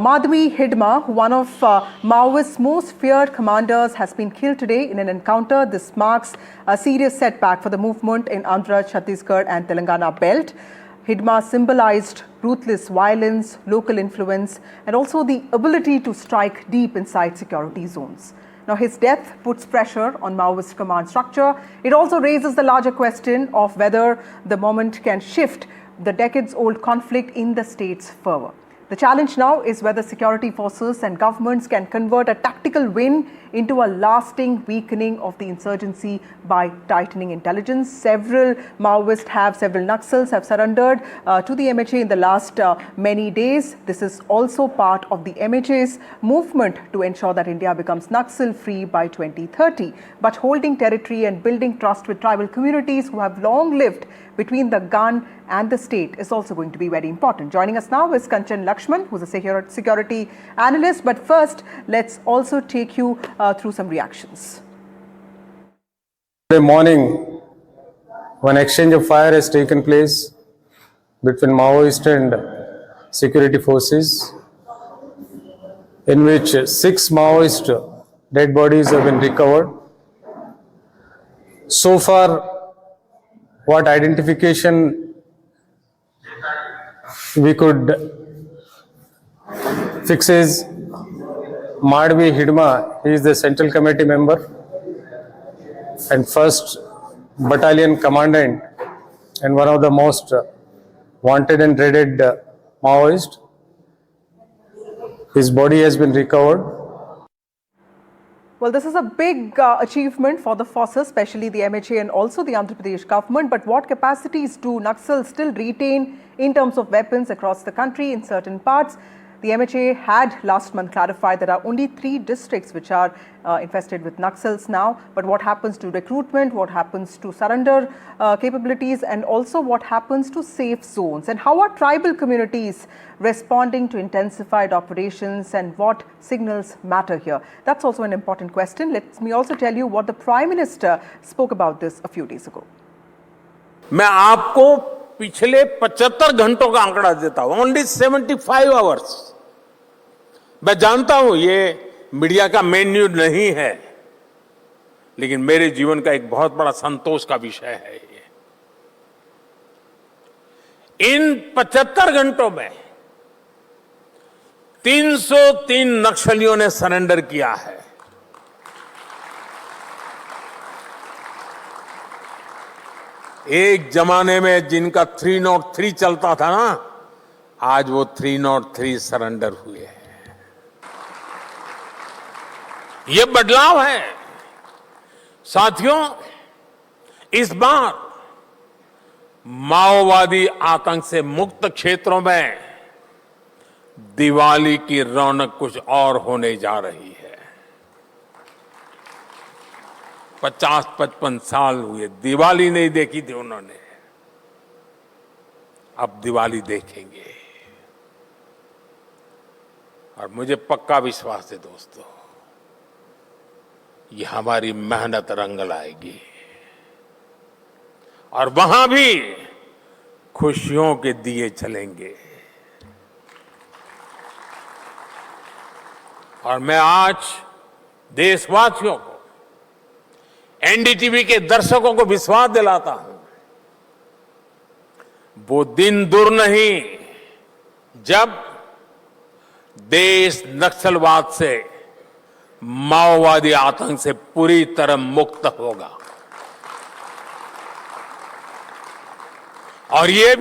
Madvi Hidma, one of Maoist's most feared commanders, has been killed today in an encounter. This marks a serious setback for the movement in Andhra, Chhattisgarh and Telangana belt. Hidma symbolized ruthless violence, local influence and also the ability to strike deep inside security zones. Now, his death puts pressure on Maoist command structure. It also raises the larger question of whether the moment can shift the decades-old conflict in the states further. The challenge now is whether security forces and governments can convert a tactical win into a lasting weakening of the insurgency by tightening intelligence. Several Naxals have surrendered to the MHA in the last many days. This is also part of the MHA's movement to ensure that India becomes Naxal-free by 2030. But holding territory and building trust with tribal communities who have long lived between the gun and the state is also going to be very important. Joining us now is Kanchan Lakshman, who's a security analyst. But first, let's also take you through some reactions. Today morning, when exchange of fire has taken place between Maoist and security forces, in which 6 Maoist dead bodies have been recovered. So far, what identification we could fix is Madvi Hidma. He is the Central Committee member and 1st Battalion Commandant and one of the most wanted and dreaded Maoist. His body has been recovered. Well, this is a big achievement for the forces, especially the MHA and also the Andhra Pradesh government. But what capacities do Naxals still retain in terms of weapons across the country in certain parts? The MHA had last month clarified there are only 3 districts which are infested with Naxals now. But what happens to recruitment, what happens to surrender capabilities, and also what happens to safe zones? And how are tribal communities responding to intensified operations and what signals matter here? That's also an important question. Let me also tell you what the Prime Minister spoke about this a few days ago. मैं आपको पिछले 75 घंटों का आंकड़ा देता हूं, only 75 hours. मैं जानता हूं ये मीडिया का मेन न्यूज नहीं है, लेकिन मेरे जीवन का एक बहुत बड़ा संतोष का विषय है ये। इन 75 घंटों में 303 नक्सलियों ने सरेंडर किया है। एक जमाने में जिनका 303 चलता था ना, आज वो 303 सरेंडर हुए हैं। ये बदलाव है साथियों। इस बार माओवादी आतंक से मुक्त क्षेत्रों में दिवाली की रौनक कुछ और होने जा रही है। 50-55 साल हुए दिवाली नहीं देखी थी उन्होंने, अब दिवाली देखेंगे। और मुझे पक्का विश्वास है दोस्तों, ये हमारी मेहनत रंग लाएगी और वहां भी खुशियों के दिए चलेंगे। और मैं आज देशवासियों को, एनडीटीवी के दर्शकों को विश्वास दिलाता हूं, वो दिन दूर नहीं जब देश नक्सलवाद से, माओवादी आतंक से पूरी तरह मुक्त होगा। और ये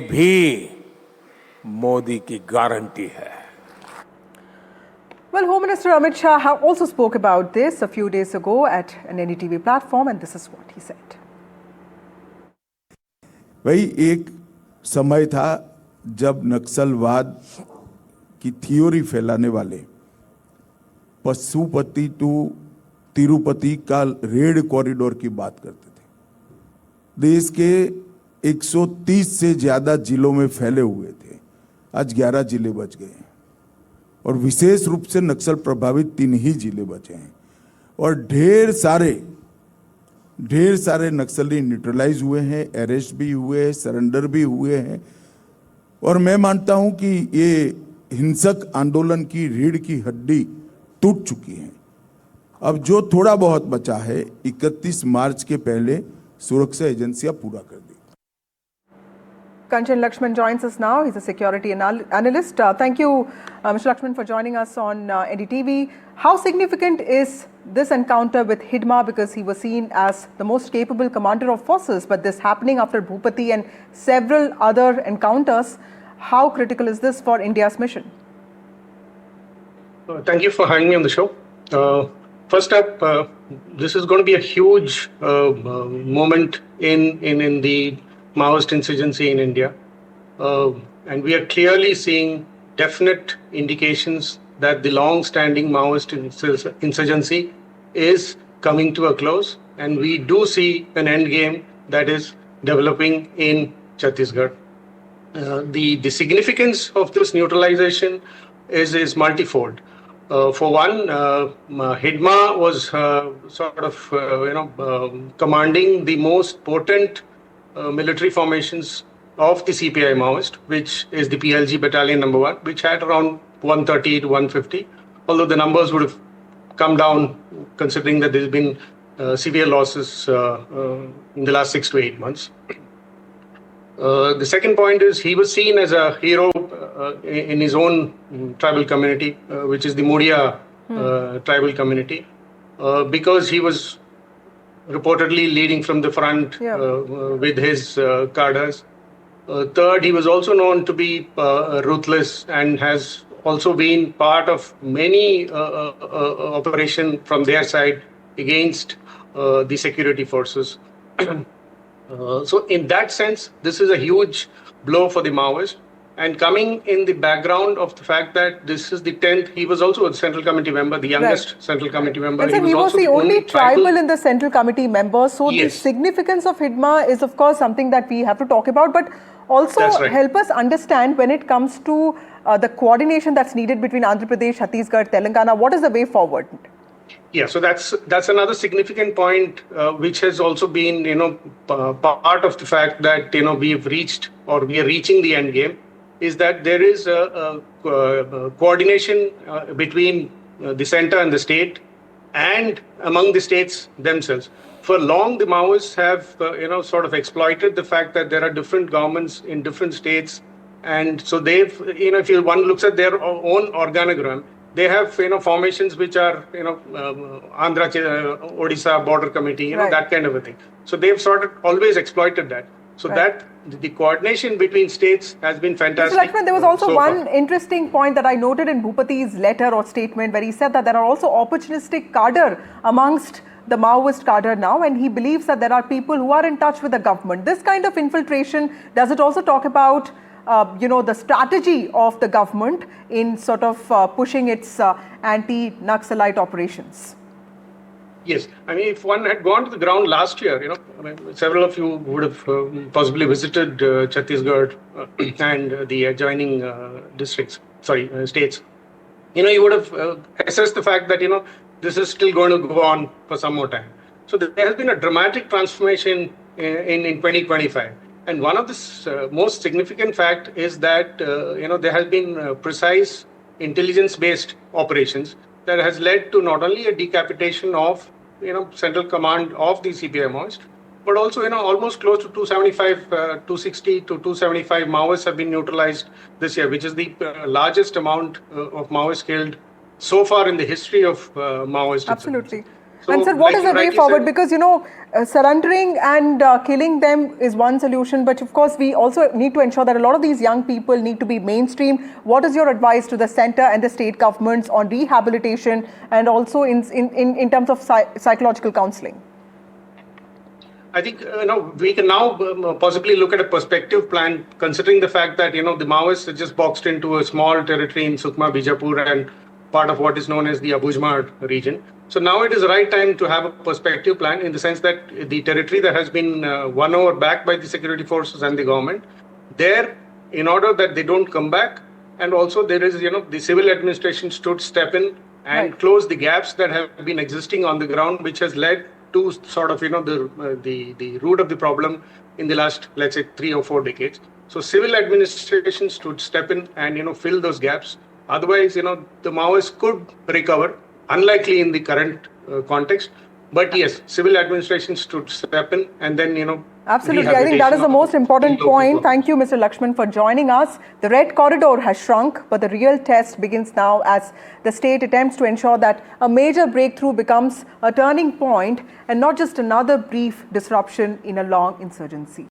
भी मोदी की गारंटी है। Well, Home Minister Amit Shah also spoke about this a few days ago at an NDTV platform, and this is what he said. वही एक समय था जब नक्सलवाद की थ्योरी फैलाने वाले पशुपति टू तिरुपति का रेड कॉरिडोर की बात करते थे। देश के 130 से ज्यादा जिलों में फैले हुए थे, आज 11 जिले बच गए हैं और विशेष रूप से नक्सल प्रभावित 3 ही जिले बचे हैं। और ढेर सारे नक्सली न्यूट्रलाइज हुए हैं, अरेस्ट भी हुए हैं, सरेंडर भी हुए हैं। और मैं मानता हूं कि ये हिंसक आंदोलन की रीढ़ की हड्डी टूट चुकी है। अब जो थोड़ा बहुत बचा है 31 मार्च के पहले सुरक्षा एजेंसियां पूरा कर दें। Kanchan Lakshman joins us now. He's a security analyst. Thank you, Mr. Lakshman, for joining us on NDTV. How significant is this encounter with Hidma, because he was seen as the most capable commander of forces, but this happening after Bhupati and several other encounters? How critical is this for India's mission? Thank you for having me on the show. First up, this is going to be a huge moment in the Maoist insurgency in India. And we are clearly seeing definite indications that the long-standing Maoist insurgency is coming to a close. And we do see an end game that is developing in Chhattisgarh. The significance of this neutralization is multifold. For one, Hidma was commanding the most potent military formations of the CPI Maoist, which is the PLG Battalion number 1, which had around 130 to 150, although the numbers would have come down considering that there's been severe losses in the last 6 to 8 months. The second point is he was seen as a hero in his own tribal community, which is the Muria tribal community, because he was reportedly leading from the front with his cadres. Third, he was also known to be ruthless and has also been part of many operation from their side against the security forces. So in that sense, this is a huge blow for the Maoist. And coming in the background of the fact that this is the 10th, he was also a Central Committee member, the youngest Central Committee member. And he was the only tribal in the Central Committee member. So the significance of Hidma is, of course, something that we have to talk about, but also help us understand when it comes to the coordination that's needed between Andhra Pradesh, Chhattisgarh, Telangana. What is the way forward? Yeah, so that's another significant point, which has also been, part of the fact that, we've reached or we are reaching the end game, is that there is a coordination between the center and the state and among the states themselves. For long, the Maoists have, sort of exploited the fact that there are different governments in different states. And so they've, if one looks at their own organogram, they have, formations which are, Andhra, Odisha border committee, that kind of a thing. So they've sort of always exploited that. So that the coordination between states has been fantastic. Mr. Lakshman, there was also one interesting point that I noted in Bhupati's letter or statement where he said that there are also opportunistic cadre amongst the Maoist cadre now, and he believes that there are people who are in touch with the government. This kind of infiltration, does it also talk about the strategy of the government in sort of pushing its anti-Naxalite operations? Yes, I mean, if one had gone to the ground last year, several of you would have possibly visited Chhattisgarh and the adjoining states. You would have assessed the fact that, this is still going to go on for some more time. So there has been a dramatic transformation in 2025. And one of the most significant fact is that, there has been precise intelligence-based operations that has led to not only a decapitation of, central command of the CPI Maoist, but also, almost close to 260 to 275 Maoists have been neutralized this year, which is the largest amount of Maoists killed so far in the history of Maoist. Absolutely. So, and sir, what is the way forward? Because, surrendering and killing them is one solution. But of course, we also need to ensure that a lot of these young people need to be mainstream. What is your advice to the center and the state governments on rehabilitation and also in terms of psychological counseling? I think, we can now possibly look at a perspective plan, considering the fact that, the Maoists are just boxed into a small territory in Sukma, Bijapur, and part of what is known as the Abujmar region. So now it is the right time to have a perspective plan in the sense that the territory that has been won over back by the security forces and the government, there, in order that they don't come back, and also there is, the civil administration should step in and close the gaps that have been existing on the ground, which has led to sort of, the root of the problem in the last, let's say, 3 or 4 decades. So civil administration should step in and fill those gaps. Otherwise, the Maoists could recover. Unlikely in the current context, but yes, civil administration should step in and then Absolutely, I think that is the most important point. Thank you, Mr. Lakshman, for joining us. The red corridor has shrunk, but the real test begins now as the state attempts to ensure that a major breakthrough becomes a turning point and not just another brief disruption in a long insurgency.